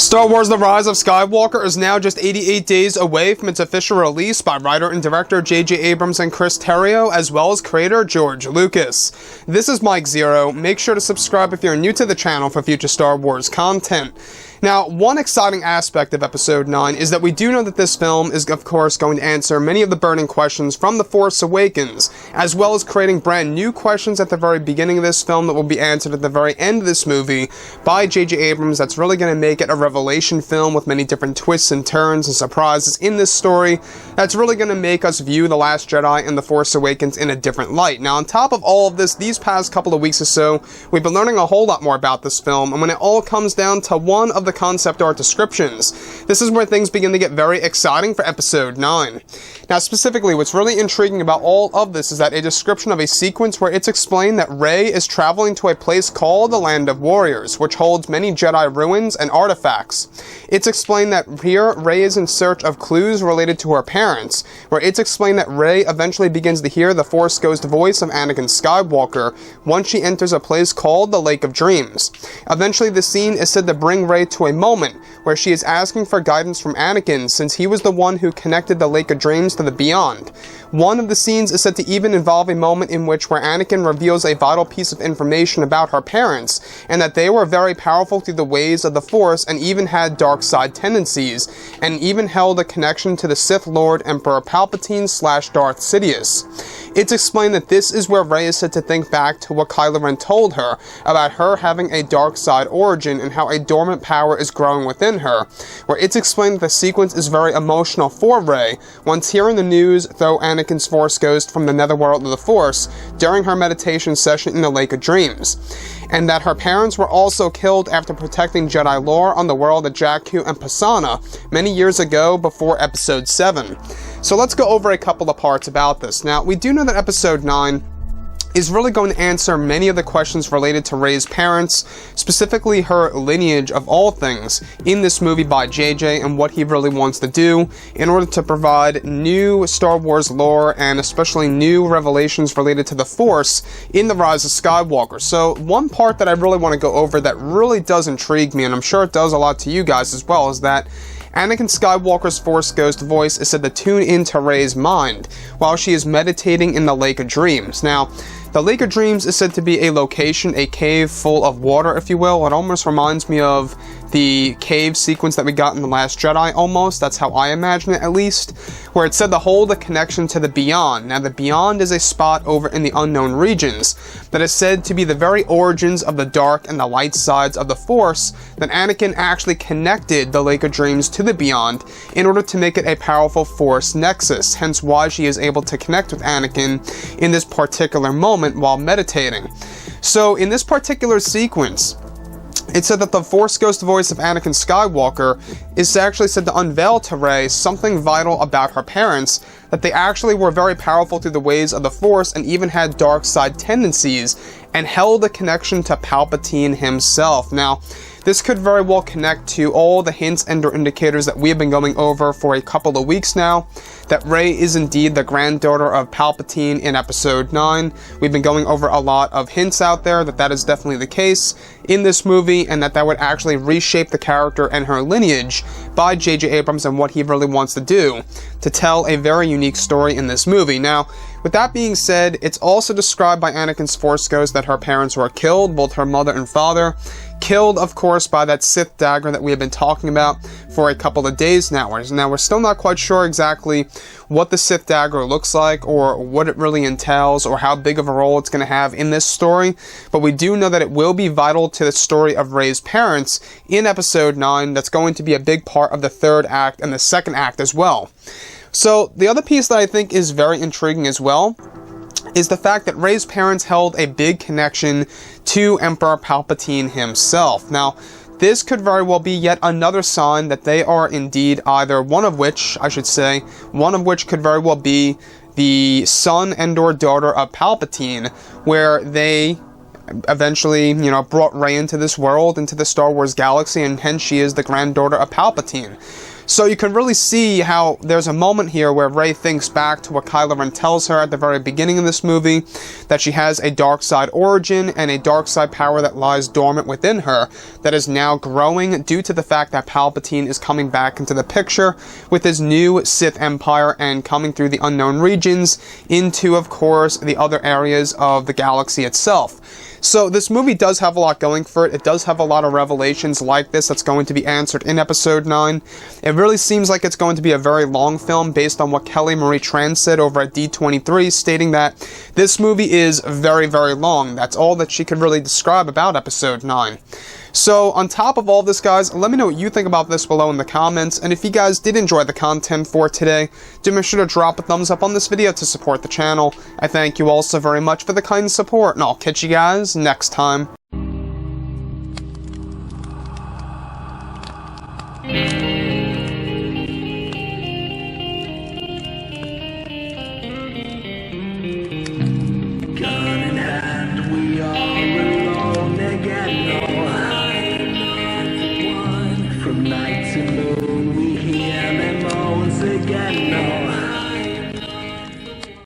Star Wars The Rise of Skywalker is now just 88 days away from its official release by writer and director J.J. Abrams and Chris Terrio, as well as creator George Lucas. This is Mike Zero. Make sure to subscribe if you're new to the channel for future Star Wars content. Now, one exciting aspect of Episode 9 is that we do know that this film is, of course, going to answer many of the burning questions from The Force Awakens, as well as creating brand new questions at the very beginning of this film that will be answered at the very end of this movie by J.J. Abrams. That's really going to make it a revelation film with many different twists and turns and surprises in this story. That's really going to make us view The Last Jedi and The Force Awakens in a different light. Now, on top of all of this, these past couple of weeks or so, we've been learning a whole lot more about this film, and when it all comes down to one of the concept art descriptions, this is where things begin to get very exciting for Episode 9. Now, specifically, what's really intriguing about all of this is that a description of a sequence where it's explained that Rey is traveling to a place called the Land of Warriors, which holds many Jedi ruins and artifacts. It's explained that here, Rey is in search of clues related to her parents, where it's explained that Rey eventually begins to hear the Force Ghost voice of Anakin Skywalker once she enters a place called the Lake of Dreams. Eventually, the scene is said to bring Rey to a moment where she is asking for guidance from Anakin, since he was the one who connected the Lake of Dreams to the Beyond. One of the scenes is said to even involve a moment in which where Anakin reveals a vital piece of information about her parents, and that they were very powerful through the ways of the Force and even had dark side tendencies, and even held a connection to the Sith Lord Emperor Palpatine / Darth Sidious. It's explained that this is where Rey is said to think back to what Kylo Ren told her about her having a dark side origin and how a dormant power is growing within her, where it's explained that the sequence is very emotional for Rey once hearing the news through Anakin's Force Ghost from the netherworld of the Force during her meditation session in the Lake of Dreams, and that her parents were also killed after protecting Jedi lore on the world of Jakku and Pisana many years ago before Episode 7. So let's go over a couple of parts about this. Now, we do know that Episode 9 is really going to answer many of the questions related to Rey's parents, specifically her lineage of all things, in this movie by JJ and what he really wants to do in order to provide new Star Wars lore and especially new revelations related to the Force in The Rise of Skywalker. So one part that I really want to go over that really does intrigue me, and I'm sure it does a lot to you guys as well, is that Anakin Skywalker's Force Ghost voice is said to tune into Rey's mind while she is meditating in the Lake of Dreams. Now, the Lake of Dreams is said to be a location, a cave full of water, if you will. It almost reminds me of the cave sequence that we got in The Last Jedi, almost. That's how I imagine it, at least, where it's said to hold a connection to the Beyond. Now, the Beyond is a spot over in the unknown regions that is said to be the very origins of the dark and the light sides of the Force, that Anakin actually connected the Lake of Dreams to the Beyond in order to make it a powerful Force nexus, hence why she is able to connect with Anakin in this particular moment while meditating. So, in this particular sequence, it said that the Force Ghost voice of Anakin Skywalker is actually said to unveil to Rey something vital about her parents, that they actually were very powerful through the ways of the Force and even had dark side tendencies and held a connection to Palpatine himself. Now, this could very well connect to all the hints and or indicators that we have been going over for a couple of weeks now, that Rey is indeed the granddaughter of Palpatine in Episode 9. We've been going over a lot of hints out there that that is definitely the case in this movie, and that would actually reshape the character and her lineage by J.J. Abrams and what he really wants to do to tell a very unique story in this movie. Now, with that being said, it's also described by Anakin's Force Ghost that her parents were killed, both her mother and father. Killed, of course, by that Sith dagger that we have been talking about for a couple of days now. Now, we're still not quite sure exactly what the Sith dagger looks like, or what it really entails, or how big of a role it's going to have in this story, but we do know that it will be vital to the story of Rey's parents in Episode 9. That's going to be a big part of the third act and the second act as well. So, the other piece that I think is very intriguing as well is the fact that Rey's parents held a big connection to Emperor Palpatine himself. Now, this could very well be yet another sign that they are indeed either one of which could very well be the son and or daughter of Palpatine, where they eventually, brought Rey into this world, into the Star Wars galaxy, and hence she is the granddaughter of Palpatine. So you can really see how there's a moment here where Rey thinks back to what Kylo Ren tells her at the very beginning of this movie, that she has a dark side origin and a dark side power that lies dormant within her that is now growing due to the fact that Palpatine is coming back into the picture with his new Sith Empire and coming through the unknown regions into, of course, the other areas of the galaxy itself. So this movie does have a lot going for it. It does have a lot of revelations like this that's going to be answered in Episode 9. It really seems like it's going to be a very long film based on what Kelly Marie Tran said over at D23, stating that this movie is very, very long. That's all that she could really describe about Episode 9. So, on top of all this, guys, let me know what you think about this below in the comments, and if you guys did enjoy the content for today, do make sure to drop a thumbs up on this video to support the channel. I thank you all so very much for the kind support, and I'll catch you guys next time.